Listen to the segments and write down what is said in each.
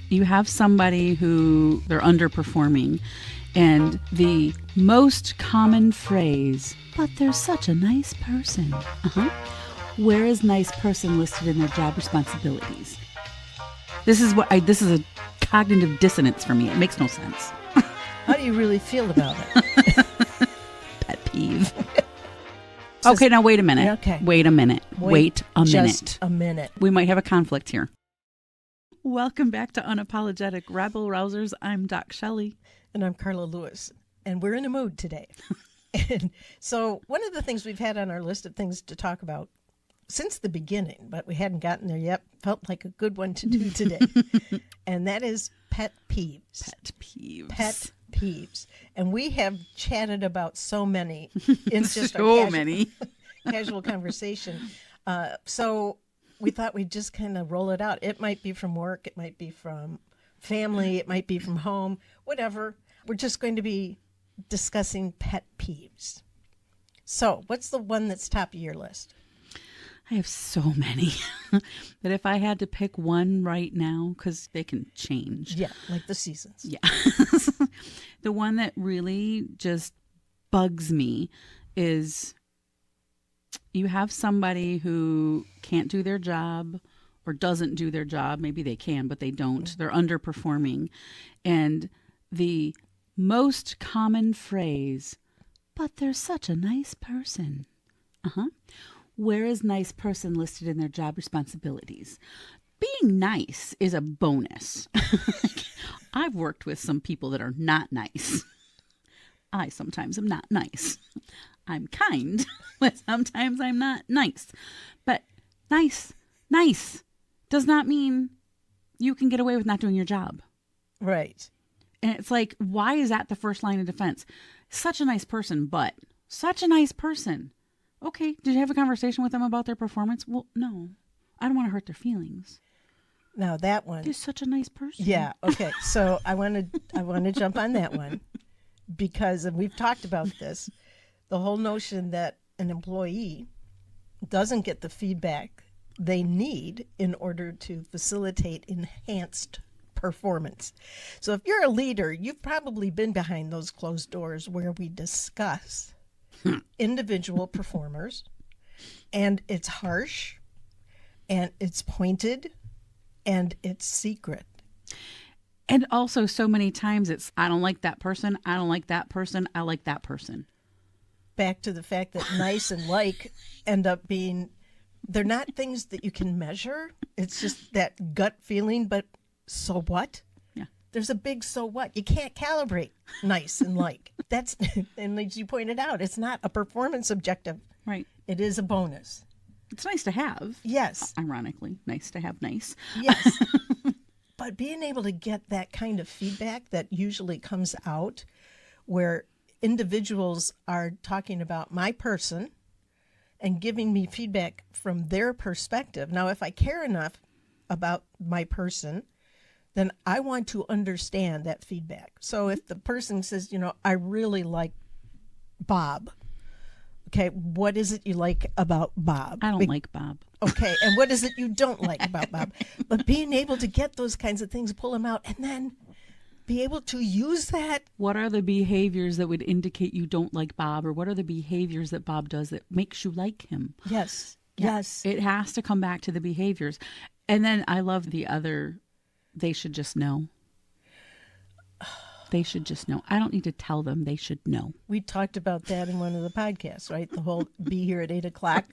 You have somebody who they're underperforming, and the most common phrase, but they're such a nice person. Where is nice person listed in their job responsibilities? This is a cognitive dissonance for me. It makes no sense. How do you really feel about it? Pet peeve. Okay, now wait a minute. Okay. Wait a minute. Wait a minute. Just a minute. We might have a conflict here. Welcome back to Unapologetic Rabble-Rousers. I'm DocShellie. And I'm Carla Lewis. And we're in a mood today. And so one of the things we've had on our list of things to talk about since the beginning, but we hadn't gotten there yet, felt like a good one to do today. And that is pet peeves. Pet peeves. Pet peeves. And we have chatted about so many in just casual conversation. So we thought we'd just kind of roll it out. It might be from work. It might be from family. It might be from home, whatever. We're just going to be discussing pet peeves. So what's the one that's top of your list? I have so many that if I had to pick one right now, because they can change. Yeah, like the seasons. Yeah. The one that really just bugs me is you have somebody who can't do their job or doesn't do their job. Maybe they can, but they don't. They're underperforming. And the most common phrase, but they're such a nice person. Where is nice person listed in their job responsibilities? Being nice is a bonus. I've worked with some people that are not nice. I sometimes am not nice. I'm kind, but sometimes I'm not nice. But nice does not mean you can get away with not doing your job. Right. And it's like, why is that the first line of defense? Such a nice person, but such a nice person. Okay, did you have a conversation with them about their performance? Well, no. I don't want to hurt their feelings. Now that one. They're such a nice person. Yeah, okay. So I want to jump on that one because, and we've talked about this, the whole notion that an employee doesn't get the feedback they need in order to facilitate enhanced performance. So if you're a leader, you've probably been behind those closed doors where we discuss individual performers, and it's harsh, and it's pointed, and it's secret. And also so many times it's, I don't like that person, I don't like that person, I like that person. Back to the fact that nice and like end up being, they're not things that you can measure. It's just that gut feeling, but so what? Yeah. There's a big so what. You can't calibrate nice and like. That's, and as you pointed out, it's not a performance objective. Right. It is a bonus. It's nice to have. Yes. Ironically, nice to have nice. Yes. But being able to get that kind of feedback that usually comes out where individuals are talking about my person and giving me feedback from their perspective. Now, if I care enough about my person, then I want to understand that feedback. So if the person says, I really like Bob. Okay, what is it you like about Bob? I don't like Bob. Okay, and what is it you don't like about Bob? But being able to get those kinds of things, pull them out, and then be able to use that. What are the behaviors that would indicate you don't like Bob, or what are the behaviors that Bob does that makes you like him? Yes, Yeah, yes. It has to come back to the behaviors. And then I love the other, they should just know. They should just know. I don't need to tell them. They should know. We talked about that in one of the podcasts, right? The whole be here at 8 o'clock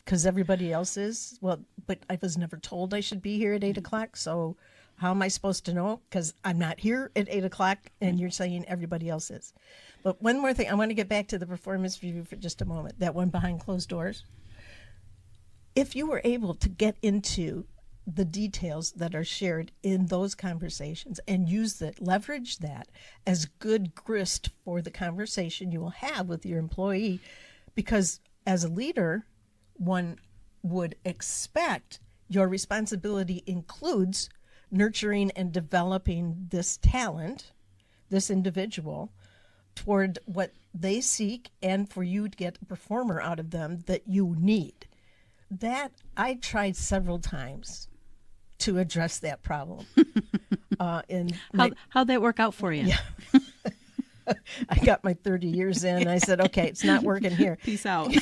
because everybody else is. Well, but I was never told I should be here at 8 o'clock. So how am I supposed to know? Because I'm not here at 8 o'clock and you're saying everybody else is. But one more thing. I want to get back to the performance review for just a moment. That one behind closed doors. If you were able to get into the details that are shared in those conversations and leverage that as good grist for the conversation you will have with your employee, because as a leader, one would expect your responsibility includes nurturing and developing this talent, this individual, toward what they seek and for you to get a performer out of them that you need. That I tried several times. to address that problem. How'd that work out for you? Yeah. I got my 30 years in. I said, okay, it's not working here. Peace out.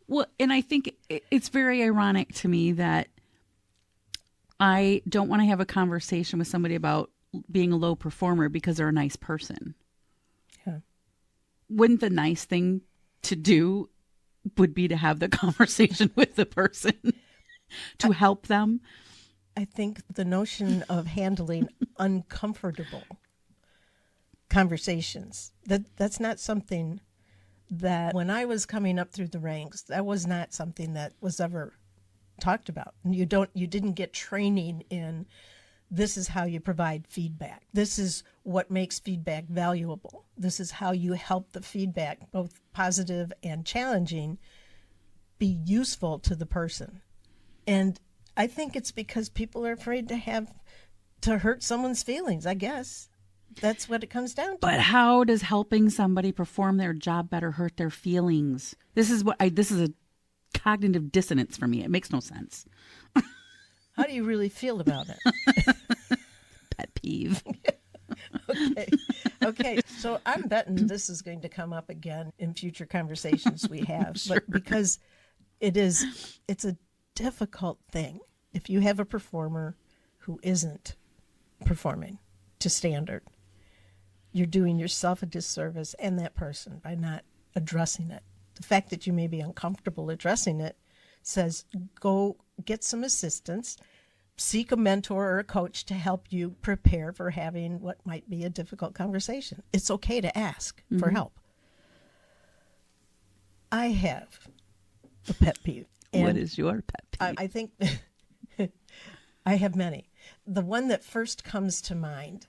Well, and I think it's very ironic to me that I don't want to have a conversation with somebody about being a low performer because they're a nice person. Yeah. Wouldn't the nice thing to do would be to have the conversation with the person to help them? I think the notion of handling uncomfortable conversations, that's not something that when I was coming up through the ranks, that was not something that was ever talked about. And you didn't get training in this is how you provide feedback. This is what makes feedback valuable. This is how you help the feedback, both positive and challenging, be useful to the person. And I think it's because people are afraid to hurt someone's feelings, I guess. That's what it comes down to. But how does helping somebody perform their job better hurt their feelings? This is a cognitive dissonance for me. It makes no sense. How do you really feel about it? Pet peeve. Okay. So I'm betting this is going to come up again in future conversations we have. Sure. But because it's a difficult thing. If you have a performer who isn't performing to standard, you're doing yourself a disservice and that person by not addressing it. The fact that you may be uncomfortable addressing it says go get some assistance, seek a mentor or a coach to help you prepare for having what might be a difficult conversation. It's okay to ask for help. I have a pet peeve. What is your pet peeve? I think I have many. The one that first comes to mind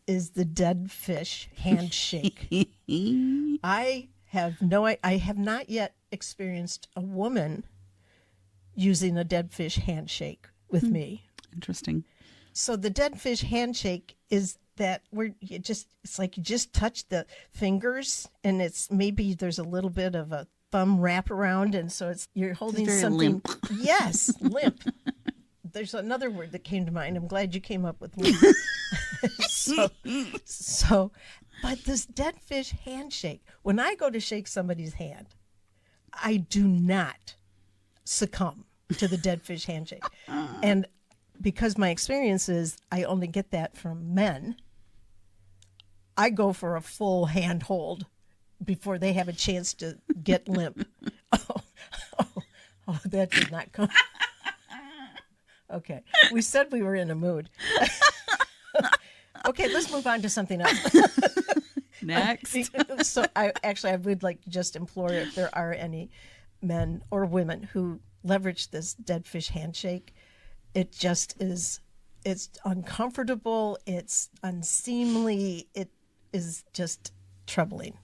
is the dead fish handshake. I have not yet experienced a woman using a dead fish handshake with me. Interesting. So the dead fish handshake is that where it's like you just touch the fingers and it's maybe there's a little bit of a thumb wrap around, and so you're holding something limp. Yes, limp. There's another word that came to mind. I'm glad you came up with limp. But this dead fish handshake, when I go to shake somebody's hand, I do not succumb to the dead fish handshake. And because my experience is I only get that from men, I go for a full hand hold before they have a chance to get limp. Oh, that did not come. Okay. We said we were in a mood. Okay, let's move on to something else. Next. So I would like to just implore if there are any men or women who leverage this dead fish handshake. It just is, it's uncomfortable. It's unseemly. It is just troubling.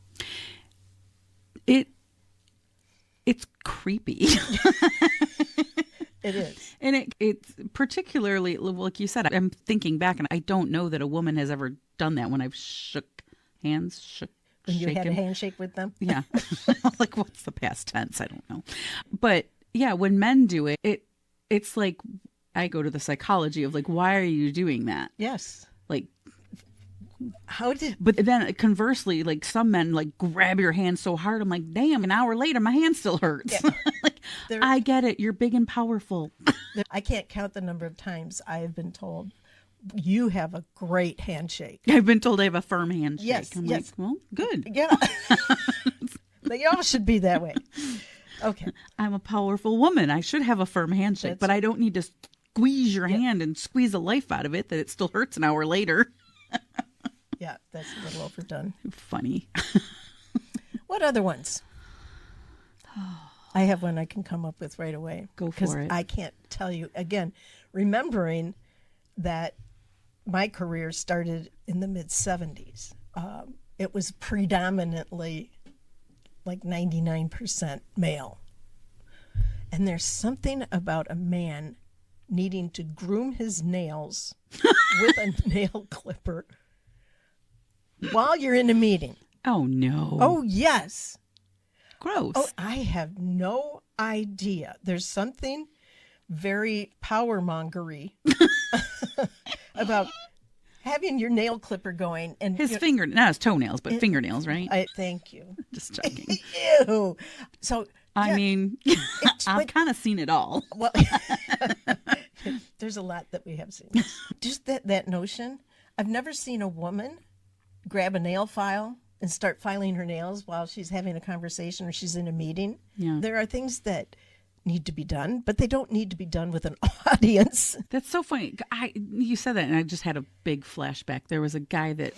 It's creepy. It is. And it's particularly, like you said, I'm thinking back and I don't know that a woman has ever done that when I've shook hands, When you shaken. had a handshake with them? Yeah. Like, what's the past tense? I don't know. But yeah, when men do it, it's like, I go to the psychology of like, why are you doing that? Yes. Like, but then conversely, like some men like grab your hand so hard, I'm like, damn, an hour later my hand still hurts. Yeah. Like, I get it, you're big and powerful. I can't count the number of times I have been told you have a great handshake. I've been told I have a firm handshake. Yes, I'm yes. like, well, good. Yeah. They all should be that way. Okay. I'm a powerful woman. I should have a firm handshake, but I don't need to squeeze your hand and squeeze the life out of it that it still hurts an hour later. Yeah, that's a little overdone. Funny. What other ones? I have one I can come up with right away. Go for it. I can't tell you. Again, remembering that my career started in the mid-'70s. It was predominantly like 99% male. And there's something about a man needing to groom his nails with a nail clipper while you're in a meeting. Oh, no. Oh, yes. Gross. Oh, I have no idea. There's something very power-mongery about having your nail clipper going. And His not his toenails, but fingernails, right? Thank you. Just checking. Ew. So, I mean, I've kind of seen it all. Well, there's a lot that we have seen. Just that notion. I've never seen a woman grab a nail file and start filing her nails while she's having a conversation or she's in a meeting. Yeah. There are things that need to be done, but they don't need to be done with an audience. That's so funny. You said that, and I just had a big flashback. There was a guy that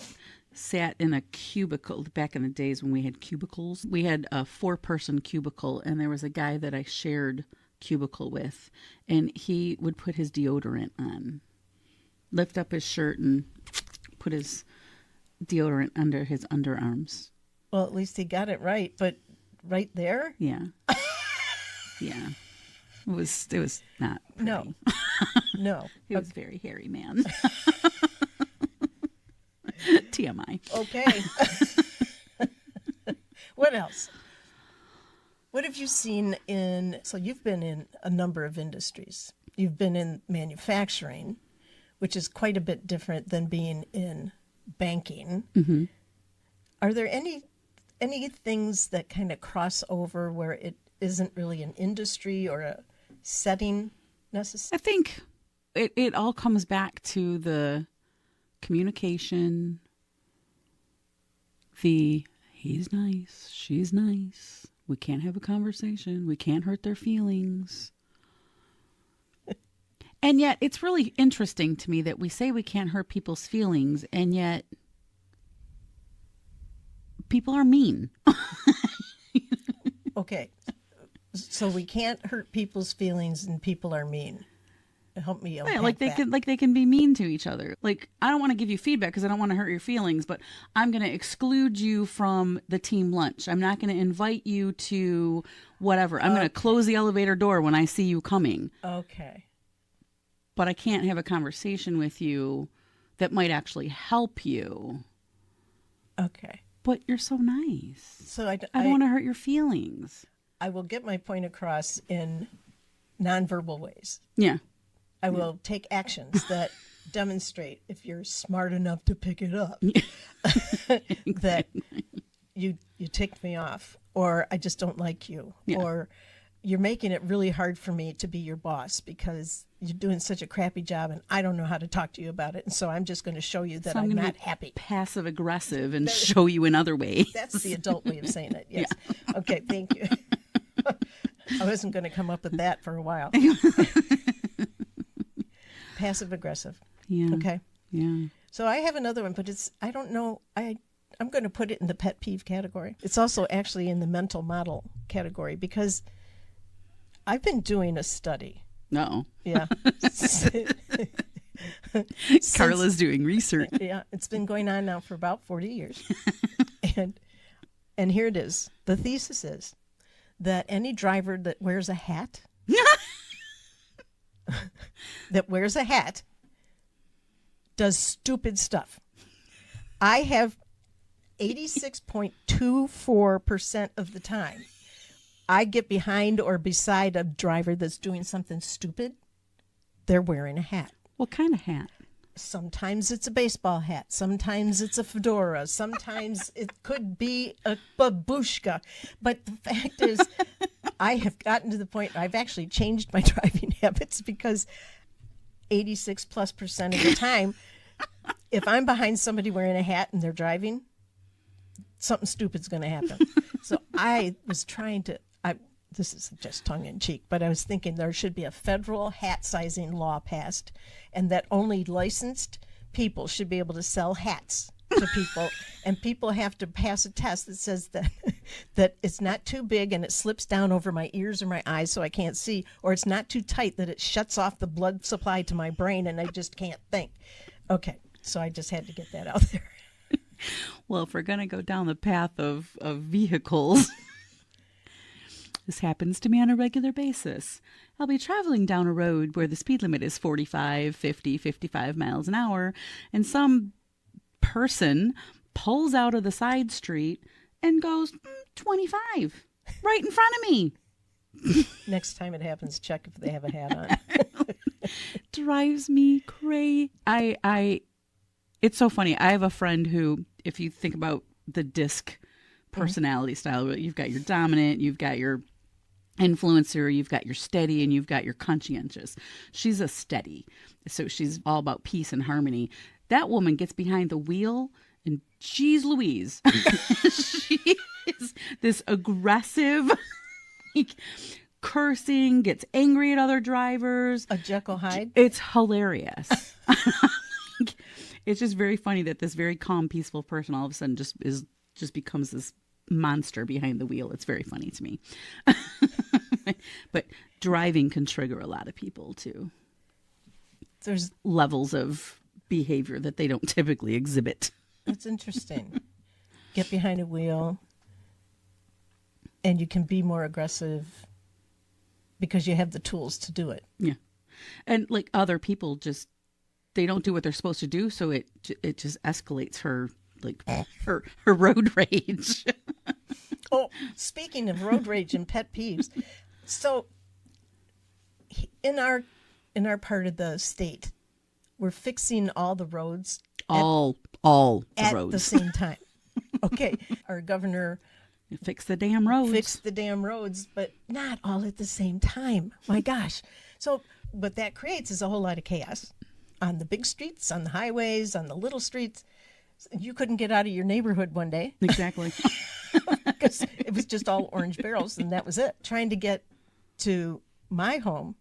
sat in a cubicle back in the days when we had cubicles. We had a 4-person cubicle, and there was a guy that I shared cubicle with, and he would put his deodorant on, lift up his shirt, and put his deodorant under his underarms. Well, at least he got it right, but right there? Yeah. Yeah. It was not pretty. No. He was a very hairy man. TMI. Okay. What else? What have you seen so you've been in a number of industries. You've been in manufacturing, which is quite a bit different than being in banking. Mm-hmm. Are there any things that kind of cross over where it isn't really an industry or a setting necessary? I think it all comes back to the communication, he's nice, she's nice, we can't have a conversation, we can't hurt their feelings. And yet it's really interesting to me that we say we can't hurt people's feelings, and yet people are mean. Okay. So we can't hurt people's feelings and people are mean. Help me unpack that. They can be mean to each other. Like, I don't want to give you feedback because I don't want to hurt your feelings, but I'm going to exclude you from the team lunch. I'm not going to invite you to whatever. I'm going to close the elevator door when I see you coming. Okay. But I can't have a conversation with you that might actually help you. Okay. But you're so nice. So I don't want to hurt your feelings. I will get my point across in nonverbal ways. Yeah. I will take actions that demonstrate, if you're smart enough to pick it up, that you ticked me off, or I just don't like you, or you're making it really hard for me to be your boss because you're doing such a crappy job and I don't know how to talk to you about it. And so I'm just going to show you that I'm not happy. Passive aggressive and show you in other ways. That's the adult way of saying it. Yes. Yeah. Okay. Thank you. I wasn't going to come up with that for a while. Passive aggressive. Yeah. Okay. Yeah. So I have another one, but I don't know. I'm going to put it in the pet peeve category. It's also actually in the mental model category because I've been doing a study. No. Yeah. Carla's doing research. Yeah. It's been going on now for about 40 years. And here it is. The thesis is that any driver that wears a hat does stupid stuff. I have 86.24% of the time I get behind or beside a driver that's doing something stupid. They're wearing a hat. What kind of hat? Sometimes it's a baseball hat. Sometimes it's a fedora. Sometimes it could be a babushka. But the fact is, I have gotten to the point, I've actually changed my driving habits because 86+% of the time, if I'm behind somebody wearing a hat and they're driving, something stupid's going to happen. So I was trying to, this is just tongue in cheek, but I was thinking there should be a federal hat sizing law passed and that only licensed people should be able to sell hats to people, and people have to pass a test that says that it's not too big and it slips down over my ears or my eyes so I can't see, or it's not too tight that it shuts off the blood supply to my brain and I just can't think. Okay, so I just had to get that out there. Well, if we're going to go down the path of vehicles, this happens to me on a regular basis. I'll be traveling down a road where the speed limit is 45, 50, 55 miles an hour, and some person pulls out of the side street and goes 25 right in front of me. Next time it happens, check if they have a hat on. Drives me crazy. It's so funny. I have a friend who, if you think about the disc personality style, you've got your dominant, you've got your influencer, you've got your steady, and you've got your conscientious. She's a steady. So she's all about peace and harmony. That woman gets behind the wheel and geez Louise. She is this aggressive, cursing, gets angry at other drivers. A Jekyll Hyde? It's hilarious. It's just very funny that this very calm, peaceful person all of a sudden just becomes this monster behind the wheel. It's very funny to me. But driving can trigger a lot of people too. There's levels of behavior that they don't typically exhibit. That's interesting. Get behind a wheel and you can be more aggressive because you have the tools to do it. Yeah. And like other people just, they don't do what they're supposed to do. So it just escalates her road rage. Oh, speaking of road rage and pet peeves. So in our part of the state, we're fixing all the roads. All the at roads. the same time. Okay. Our governor fix the damn roads. Fix the damn roads, but not all at the same time. My gosh. So what that creates is a whole lot of chaos on the big streets, on the highways, on the little streets. You couldn't get out of your neighborhood one day. Exactly. Because it was just all orange barrels and that was it. Trying to get to my home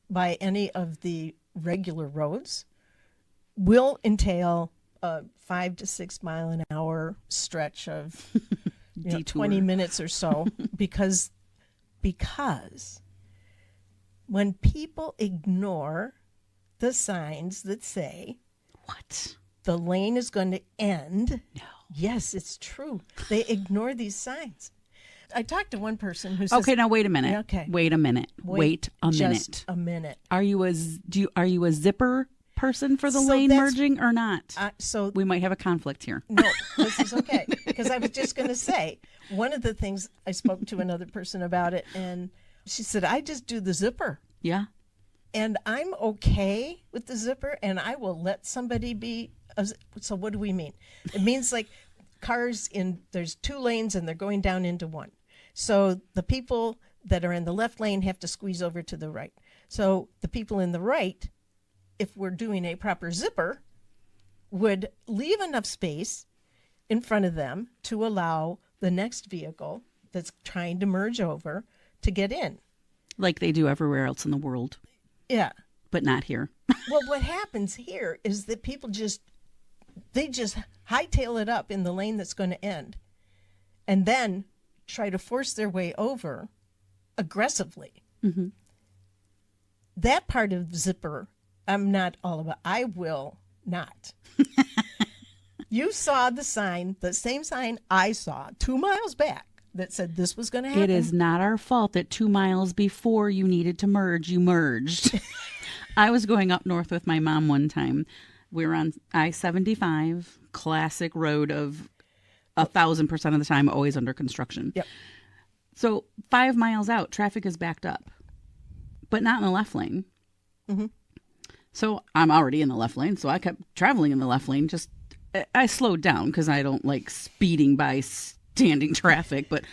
by any of the regular roads will entail a 5 to 6 mile an hour stretch of 20 minutes or so because when people ignore the signs that say what the lane is going to end. No. Yes, it's true. They ignore these signs. I talked to one person who says, okay, now wait a minute. Yeah, okay. Wait a minute. Wait a minute. Just a minute. Are you a zipper person for the lane merging or not? So we might have a conflict here. No, this is okay. Because I was just going to say, one of the things I spoke to another person about it, and she said, I just do the zipper. Yeah. And I'm okay with the zipper, and I will let somebody be. So what do we mean? It means like cars there's 2 lanes and they're going down into one. So the people that are in the left lane have to squeeze over to the right. So the people in the right, if we're doing a proper zipper, would leave enough space in front of them to allow the next vehicle that's trying to merge over to get in. Like they do everywhere else in the world. Yeah. But not here. Well, what happens here is that people just hightail it up in the lane that's going to end and then try to force their way over aggressively. Mm-hmm. That part of zipper, I'm not all about. I will not. You saw the same sign I saw 2 miles back that said this was going to happen. It is not our fault that 2 miles before you needed to merge, you merged. I was going up north with my mom one time. We were on I-75, classic road of 1,000% of the time, always under construction. Yep. So 5 miles out, traffic is backed up, but not in the left lane. Mm-hmm. So I'm already in the left lane, so I kept traveling in the left lane. I slowed down because I don't like speeding by standing traffic, but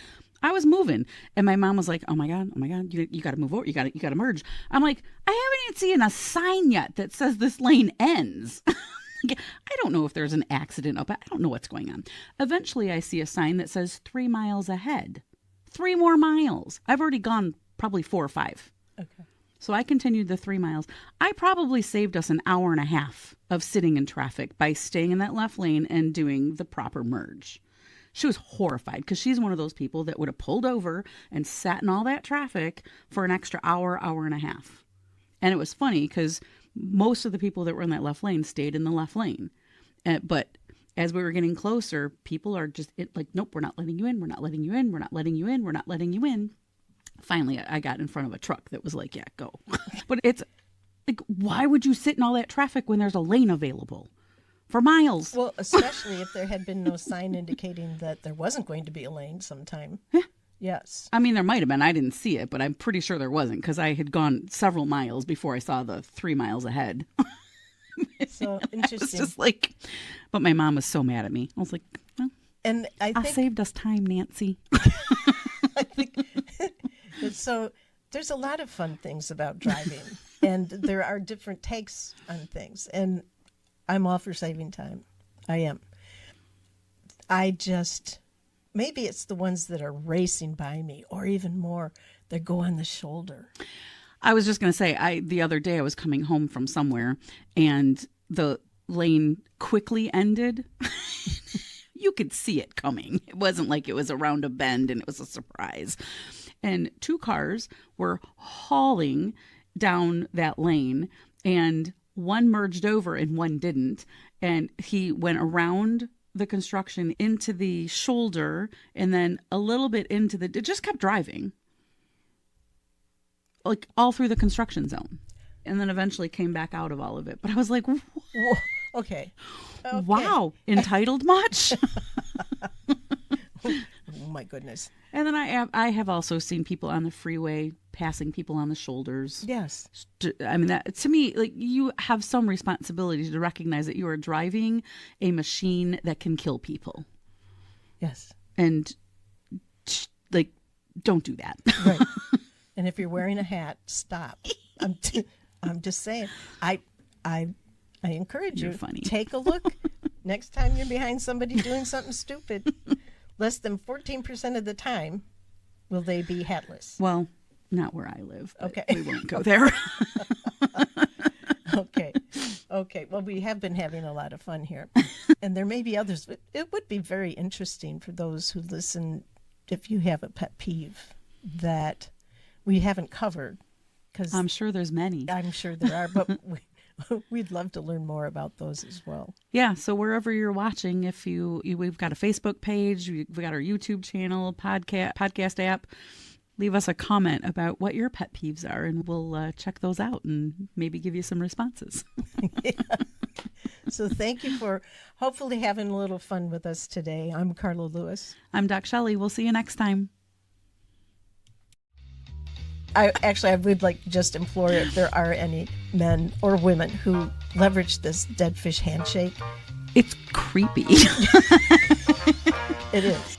I was moving. And my mom was like, oh my God, you got to move over. You got to merge. I'm like, I haven't even seen a sign yet that says this lane ends. I don't know if there's an accident up. I don't know what's going on. Eventually I see a sign that says 3 miles ahead. 3 more miles. I've already gone probably 4 or 5. Okay. So I continued the 3 miles. I probably saved us an hour and a half of sitting in traffic by staying in that left lane and doing the proper merge. She was horrified because she's one of those people that would have pulled over and sat in all that traffic for an extra hour and a half. And it was funny because most of the people that were in that left lane stayed in the left lane. But as we were getting closer, people are just like, nope, we're not letting you in. We're not letting you in. We're not letting you in. We're not letting you in. Finally, I got in front of a truck that was like, yeah, go. But it's like, why would you sit in all that traffic when there's a lane available for miles? Well, especially if there had been no sign indicating that there wasn't going to be a lane sometime. Yes. I mean, there might have been. I didn't see it, but I'm pretty sure there wasn't because I had gone several miles before I saw the 3 miles ahead. So It interesting. was just like, but my mom was so mad at me. I was like, well, And I I think saved us time, Nancy. so. There's a lot of fun things about driving, and there are different takes on things. And I'm all for saving time. I am. Maybe it's the ones that are racing by me, or even more, that go on the shoulder. I was just going to say, the other day I was coming home from somewhere and the lane quickly ended. You could see it coming. It wasn't like it was around a bend and it was a surprise. And 2 cars were hauling down that lane, and one merged over and one didn't. And he went around the construction into the shoulder and then a little bit into it just kept driving. Like all through the construction zone. And then eventually came back out of all of it. But I was like, Whoa, okay. Wow, entitled much? Oh my goodness. And then I have also seen people on the freeway passing people on the shoulders. Yes. I mean, that to me, like, you have some responsibility to recognize that you are driving a machine that can kill people. Yes. And like, don't do that. Right. And if you're wearing a hat, stop. I'm just saying. I encourage You're you. funny. Take a look. Next time you're behind somebody doing something stupid, less than 14% of the time will they be hatless. Well, not where I live. But Okay. we won't go there. Okay. Well, we have been having a lot of fun here. And there may be others, but it would be very interesting for those who listen if you have a pet peeve that we haven't covered. Because I'm sure there's many. I'm sure there are, but we'd love to learn more about those as well. Yeah, so wherever you're watching, if we've got a Facebook page, we've got our YouTube channel, podcast app. Leave us a comment about what your pet peeves are, and we'll check those out and maybe give you some responses. Yeah. So thank you for hopefully having a little fun with us today. I'm Carla Lewis. I'm DocShellie. We'll see you next time. I would like to just implore if there are any men or women who leverage this dead fish handshake. It's creepy. It is.